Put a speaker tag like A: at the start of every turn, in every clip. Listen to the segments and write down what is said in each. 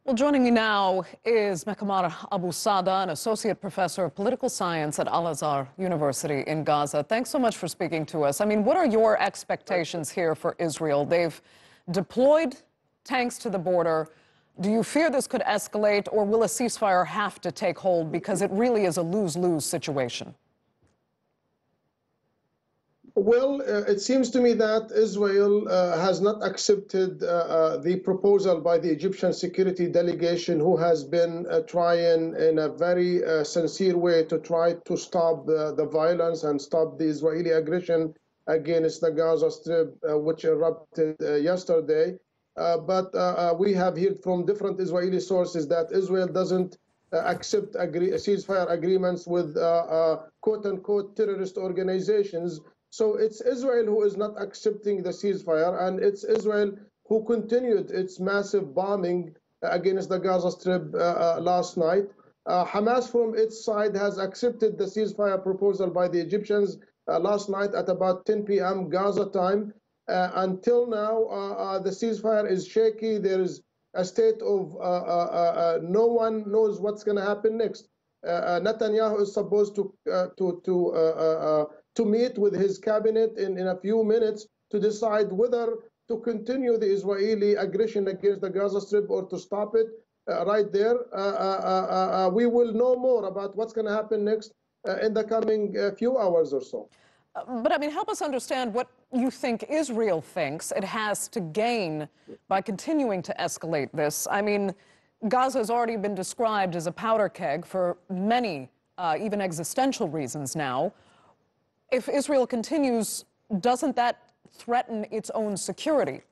A: Well, joining me now is Mkhaimar Abu Sada, an associate professor of political science at Al-Azhar University in Gaza. Thanks so much for speaking to us. I mean, what are your expectations here for Israel? They've deployed tanks to the border. Do you fear this could escalate, or will a ceasefire have to take hold because it really is a lose-lose situation?
B: Well, it seems to me that Israel has not accepted the proposal by the Egyptian security delegation, who has been trying in a very sincere way to try to stop the violence and stop the Israeli aggression against the Gaza Strip, which erupted yesterday. But we have heard from different Israeli sources that Israel doesn't accept ceasefire agreements with quote-unquote terrorist organizations. So it's Israel who is not accepting the ceasefire, and it's Israel who continued its massive bombing against the Gaza Strip last night. Hamas, from its side, has accepted the ceasefire proposal by the Egyptians last night at about 10 p.m. Gaza time. Until now, the ceasefire is shaky. There is a state of no one knows what's going to happen next. Netanyahu is supposed to meet with his cabinet in a few minutes to decide whether to continue the Israeli aggression against the Gaza Strip or to stop it right there. We will know more about what's going to happen next in the coming few hours or so.
A: But I mean, help us understand what you think Israel thinks it has to gain by continuing to escalate this. I mean, Gaza has already been described as a powder keg for many, even existential reasons now. If Israel continues, doesn't that threaten its own security?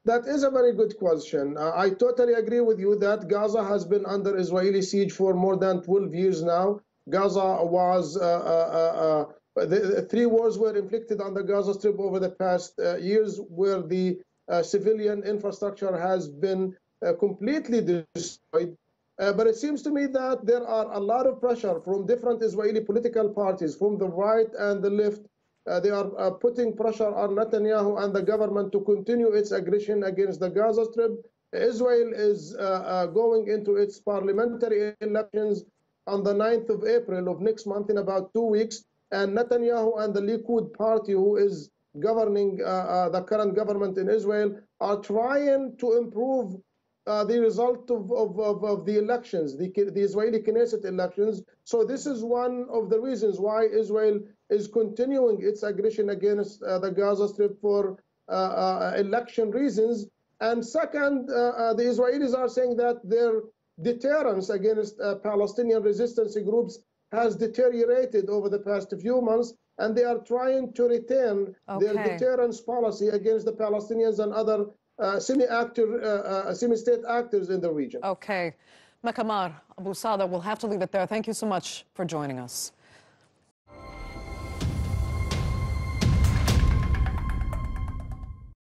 B: That is a very good question. I totally agree with you that Gaza has been under Israeli siege for more than 12 years now. Gaza was, the three wars were inflicted on the Gaza Strip over the past years, where the civilian infrastructure has been completely destroyed. But it seems to me that there are a lot of pressure from different Israeli political parties, from the right and the left. They are putting pressure on Netanyahu and the government to continue its aggression against the Gaza Strip. Israel is going into its parliamentary elections on the 9th of April of next month, in about 2 weeks. And Netanyahu and the Likud party, who is governing the current government in Israel, are trying to improve the result of the elections, the Israeli Knesset elections. So this is one of the reasons why Israel is continuing its aggression against the Gaza Strip for election reasons. And second, the Israelis are saying that their deterrence against Palestinian resistance groups has deteriorated over the past few months, and they are trying to retain their deterrence policy against the Palestinians and other semi-state actors in the region.
A: Okay. Mkhaimar Abu Sada, we'll have to leave it there. Thank you so much for joining us.